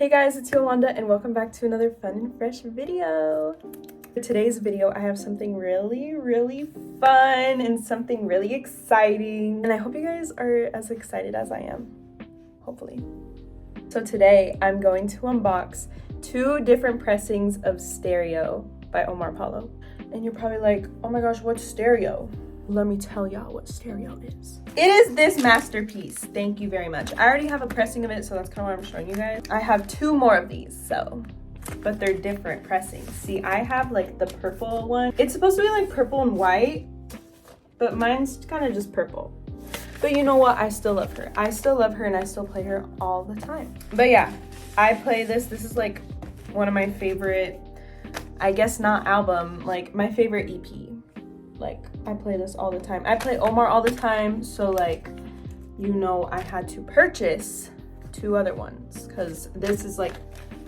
Hey guys, it's Yolanda and welcome back to another fun and fresh video. For today's video, I have something really fun and something really exciting. And I hope you guys are as excited as I am, hopefully. So today, I'm going to unbox 2 different pressings of Stereo by Omar Apollo. And you're probably like, oh my gosh, what's Stereo? Let me tell y'all what Stereo is. It is this masterpiece. Thank you very much. I already have a pressing of it, so that's kind of what I'm showing you guys. I have 2 more of these, but they're different pressings. See, I have like the purple one. It's supposed to be like purple and white, but mine's kind of just purple. But you know what? I still love her. I still love her and I still play her all the time. But yeah, I play this. This is like one of my favorite, I guess not album, like my favorite EP. Like, I play this all the time. I play Omar all the time, so like, you know, I had to purchase 2 other ones because this is like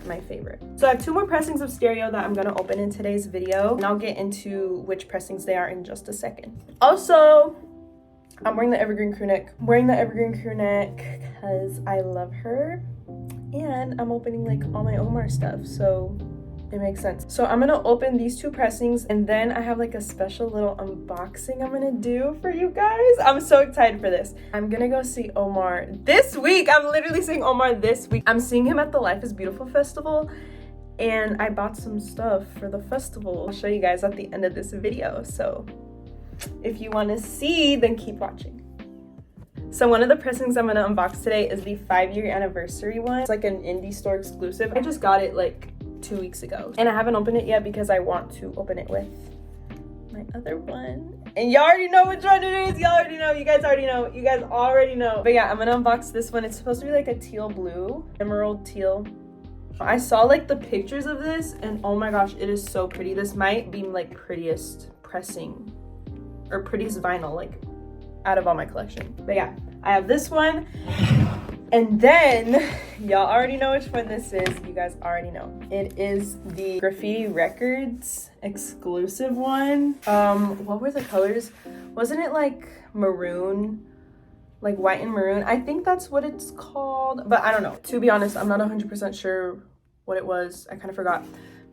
my favorite. So I have 2 more pressings of Stereo that I'm gonna open in today's video, and I'll get into which pressings they are in just a second. Also, I'm wearing the evergreen crew neck. I'm wearing the evergreen crew neck because I love her, and I'm opening like all my Omar stuff, so it makes sense. So I'm gonna open these 2 pressings, and then I have like a special little unboxing I'm gonna do for you guys. I'm so excited for this. I'm gonna go see Omar this week. I'm literally seeing Omar this week. I'm seeing him at the Life is Beautiful festival, and I bought some stuff for the festival. I'll show you guys at the end of this video. So if you wanna see, then keep watching. So one of the pressings I'm gonna unbox today is the 5-year anniversary one. It's like an indie store exclusive. I just got it like 2 weeks ago, and I haven't opened it yet because I want to open it with my other one. And y'all already know which one it is. Y'all already know. You guys already know. You guys already know. But yeah, I'm gonna unbox this one. It's supposed to be like a teal blue, emerald teal. I saw like the pictures of this, and oh my gosh, it is so pretty. This might be like prettiest pressing or prettiest vinyl like out of all my collection. But yeah, I have this one. And then, y'all already know which one this is. You guys already know. It is the Graffiti Records exclusive one. What were the colors? Wasn't it like maroon? Like white and maroon? I think that's what it's called, but I don't know. To be honest, I'm not 100% sure what it was. I kind of forgot.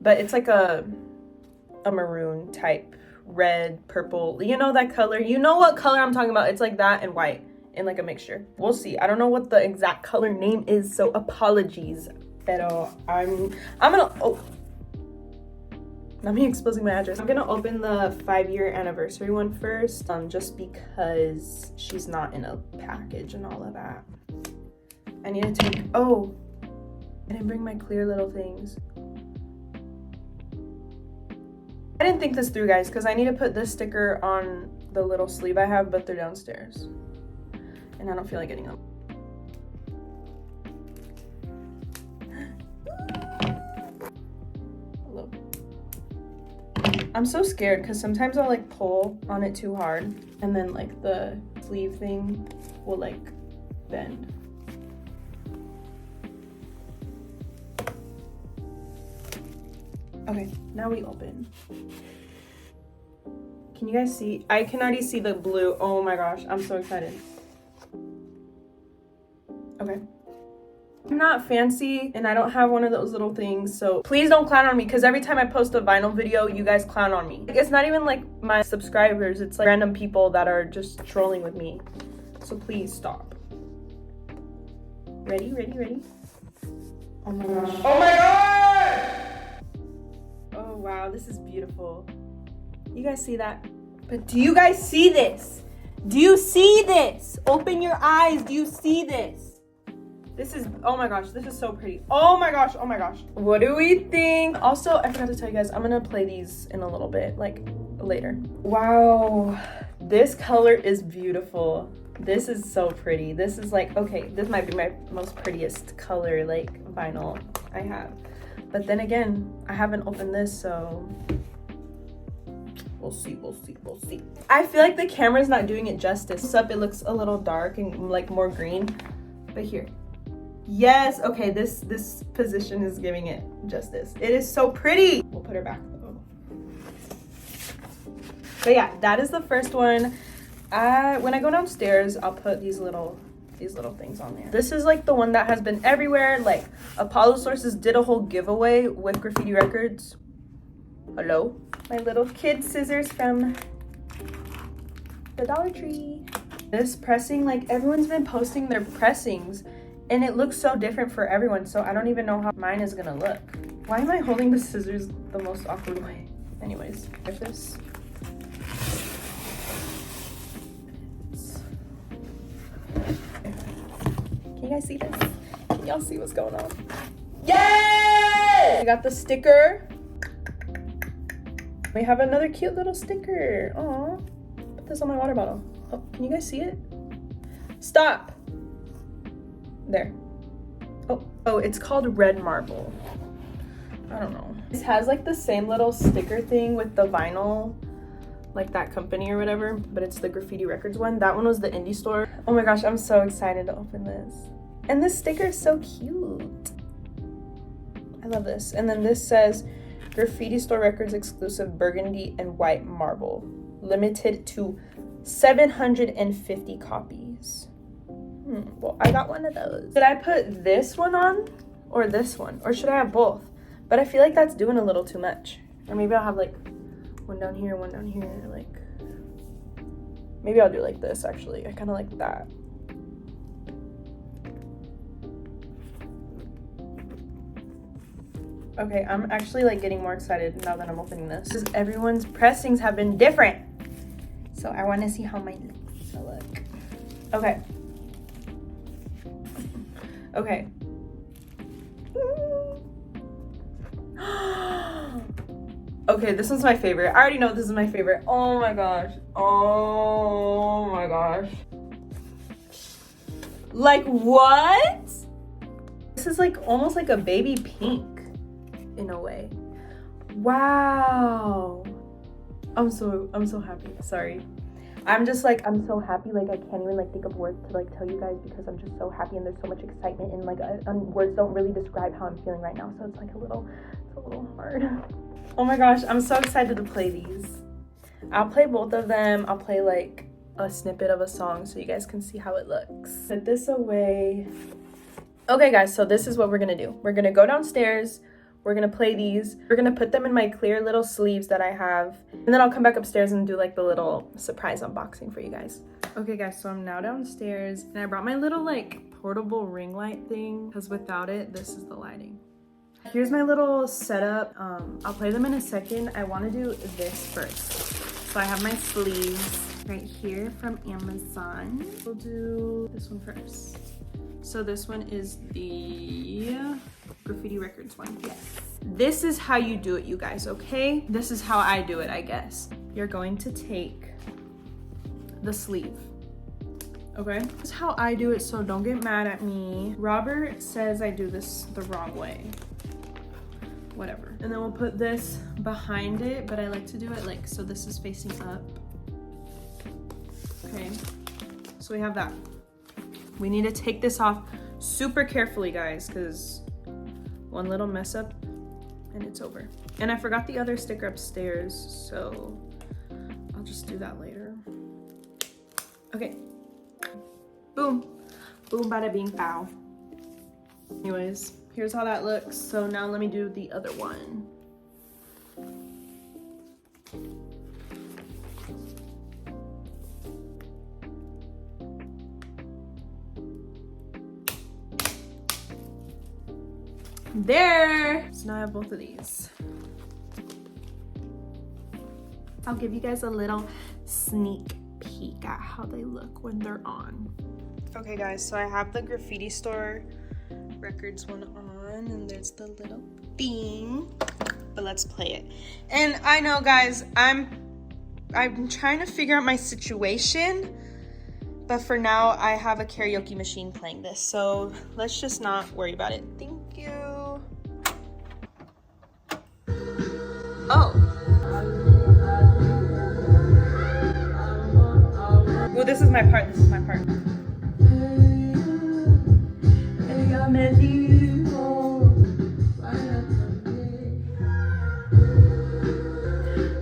But it's like a maroon type, red, purple. You know that color? You know what color I'm talking about. It's like that and white. In like a mixture. We'll see. I don't know what the exact color name is, so apologies. Pero I'm gonna, oh, not me exposing my address. I'm gonna open the 5-year anniversary one first, just because she's not in a package and all of that. I need to take, oh, I didn't bring my clear little things. I didn't think this through, guys, because I need to put this sticker on the little sleeve I have, but they're downstairs. And I don't feel like getting them. Hello. I'm so scared because sometimes I'll like pull on it too hard and then like the sleeve thing will like bend. Okay, now we open. Can you guys see? I can already see the blue. Oh my gosh, I'm so excited. Okay. I'm not fancy and I don't have one of those little things, so please don't clown on me because every time I post a vinyl video, you guys clown on me. It's not even like my subscribers, it's like random people that are just trolling with me. So please stop. Ready? Oh my gosh. Oh my god! Oh wow, this is beautiful. You guys see that? But do you guys see this? Do you see this? Open your eyes. Do you see this? This is, oh my gosh, this is so pretty. Oh my gosh. What do we think? Also, I forgot to tell you guys, I'm gonna play these in a little bit, like later. Wow, this color is beautiful. This is so pretty. This is like, okay, this might be my most prettiest color, like vinyl I have. But then again, I haven't opened this, so we'll see. I feel like the camera's not doing it justice. It looks a little dark and like more green, but here. Yes, okay, this position is giving it justice. It is so pretty. We'll put her back though. But yeah, that is the first one. When I go downstairs, I'll put these these little things on there. This is like the one that has been everywhere. Like Apollo Sources did a whole giveaway with Graffiti Records. Hello? My little kid scissors from the Dollar Tree. This pressing, like everyone's been posting their pressings and it looks so different for everyone. So I don't even know how mine is gonna look. Why am I holding the scissors the most awkward way? Anyways, if this. Can you guys see this? Can y'all see what's going on? Yay! We got the sticker. We have another cute little sticker. Aw. Put this on my water bottle. Oh, can you guys see it? Stop. There. Oh, it's called Red Marble. I don't know. This has like the same little sticker thing with the vinyl, like that company or whatever, but it's the Graffiti Records one. That one was the indie store. Oh my gosh, I'm so excited to open this. And this sticker is so cute. I love this. And then this says Graffiti Store Records exclusive burgundy and white marble, limited to 750 copies. Well, I got one of those. Should I put this one on or this one? Or should I have both? But I feel like that's doing a little too much. Or maybe I'll have like one down here, one down here. Like, maybe I'll do like this actually. I kind of like that. Okay, I'm actually like getting more excited now that I'm opening this. Because everyone's pressings have been different. So I want to see how mine looks. Look. Okay. Okay. Okay, this one's my favorite. I already know this is my favorite. Oh my gosh. Oh my gosh. Like what? This is like almost like a baby pink in a way. Wow. I'm so happy. Sorry. I'm just like, I'm so happy. Like I can't even like think of words to like tell you guys because I'm just so happy and there's so much excitement and like words don't really describe how I'm feeling right now. So it's like a little hard. Oh my gosh, I'm so excited to play these. I'll play both of them. I'll play like a snippet of a song so you guys can see how it looks. Put this away. Okay guys, so this is what we're gonna do. We're gonna go downstairs. We're gonna play these. We're gonna put them in my clear little sleeves that I have. And then I'll come back upstairs and do like the little surprise unboxing for you guys. Okay guys, so I'm now downstairs and I brought my little like portable ring light thing because without it, this is the lighting. Here's my little setup. I'll play them in a second. I wanna do this first. So I have my sleeves right here from Amazon. We'll do this one first. So this one is the Graffiti Records one. Yes. This is how you do it, you guys, okay? This is how I do it, I guess. You're going to take the sleeve, okay? This is how I do it, so don't get mad at me. Robert says I do this the wrong way. Whatever. And then we'll put this behind it, but I like to do it like, so this is facing up. Okay, so we have that. We need to take this off super carefully, guys, because one little mess up and it's over. And I forgot the other sticker upstairs, so I'll just do that later. Okay. Boom. Boom, bada bing, pow. Anyways, here's how that looks. So now let me do the other one. There! So now I have both of these. I'll give you guys a little sneak peek at how they look when they're on. Okay guys, so I have the Graffiti Store Records one on and there's the little thing, but let's play it. And I know guys, I'm trying to figure out my situation, but for now I have a karaoke machine playing this, so let's just not worry about it. Thank you. Oh. Well, this is my part. This is my part.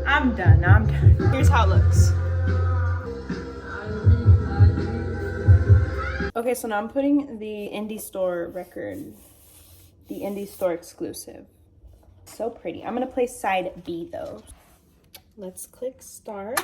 I'm done. Here's how it looks. Okay, so now I'm putting the indie store record, the indie store exclusive. So pretty. I'm gonna play side B though. Let's click start.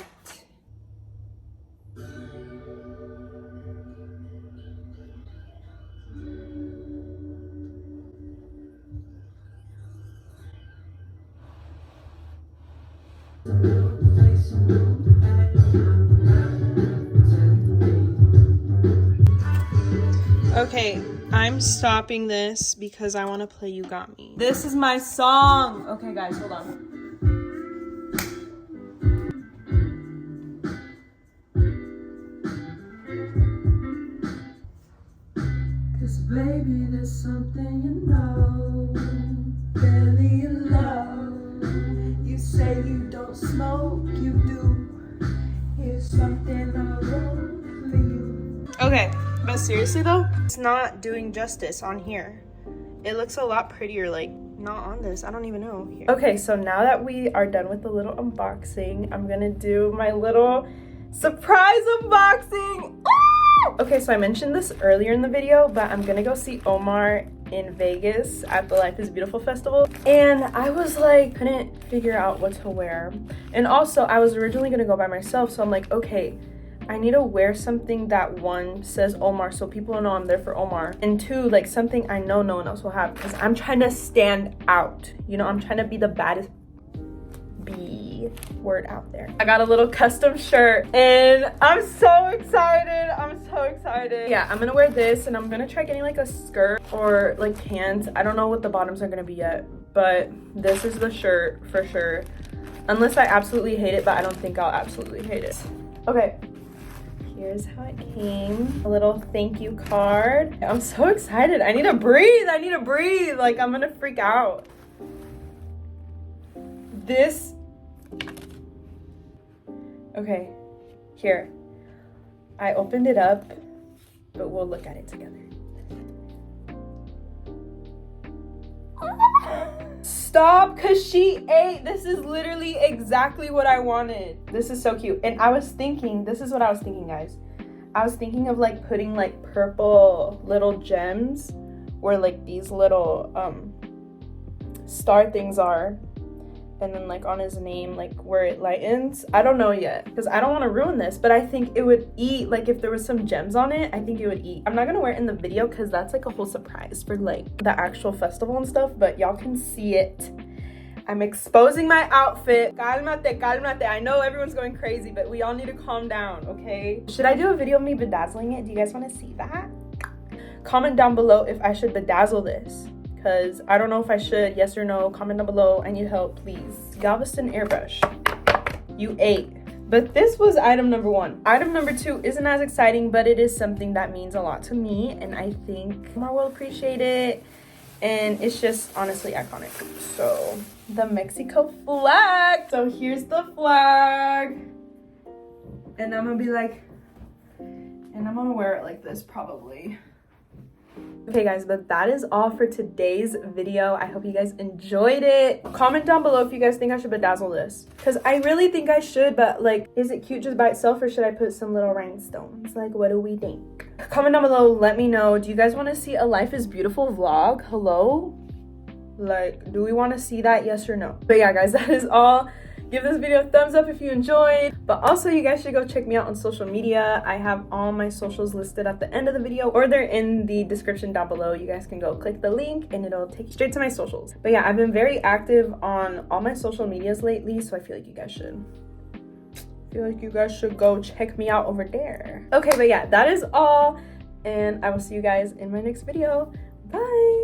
Okay, I'm stopping this because I want to play You Got Me. This is my song. Okay, guys, hold on. Cause baby, there's something you know, barely in love. You say you don't smoke, you do. Here's something I wrote for you. Okay, but seriously though, it's not doing justice on here. It looks a lot prettier, like, not on this. I don't even know. Here. Okay, so now that we are done with the little unboxing, I'm gonna do my little surprise unboxing. Ah! Okay, so I mentioned this earlier in the video, but I'm gonna go see Omar in Vegas at the Life is Beautiful festival. And I was like, couldn't figure out what to wear. And also, I was originally gonna go by myself, so I'm like, okay, I need to wear something that one says Omar so people know I'm there for Omar, and two, like something I know no one else will have, because I'm trying to stand out, you know. I'm trying to be the baddest B word out there. I got a little custom shirt and I'm so excited. Yeah, I'm gonna wear this and I'm gonna try getting like a skirt or like pants. I don't know what the bottoms are gonna be yet, but this is the shirt for sure, unless I absolutely hate it, but I don't think I'll absolutely hate it. Okay, here's how it came. A little thank you card. I'm so excited. I need to breathe. Like, I'm gonna freak out. This. Okay, here. I opened it up, but we'll look at it together. Stop, cause she ate. This is literally exactly what I wanted. This is so cute. And I was thinking, this is what I was thinking, guys. I was thinking of like putting like purple little gems where like these little star things are, and then like on his name, like where it lightens. I don't know yet, because I don't want to ruin this, but I think it would eat. Like if there was some gems on it, I think it would eat. I'm not gonna wear it in the video because that's like a whole surprise for like the actual festival and stuff, but y'all can see it. I'm exposing my outfit. Calmate, calmate. I know everyone's going crazy, but we all need to calm down, okay? Should I do a video of me bedazzling it? Do you guys want to see that? Comment down below if I should bedazzle this, because I don't know if I should. Yes or no. Comment down below. I need help, please. Galveston airbrush. You ate. But this was item number 1. Item number 2 isn't as exciting, but it is something that means a lot to me, and I think Omar will appreciate it. And it's just honestly iconic. So, the Mexico flag. So here's the flag. And I'm gonna be like, and I'm gonna wear it like this probably. Okay guys, but that is all for today's video. I hope you guys enjoyed it. Comment down below if you guys think I should bedazzle this, because I really think I should, but like, is it cute just by itself, or should I put some little rhinestones? Like, what do we think? Comment down below, let me know. Do you guys want to see a Life is Beautiful vlog? Hello? Like, do we want to see that? Yes or no? But yeah guys, that is all. Give this video a thumbs up if you enjoyed, but also you guys should go check me out on social media. I have all my socials listed at the end of the video, or they're in the description down below. You guys can go click the link and it'll take you straight to my socials. But yeah, I've been very active on all my social medias lately, so I feel like you guys should go check me out over there. Okay, but yeah, that is all, and I will see you guys in my next video. Bye.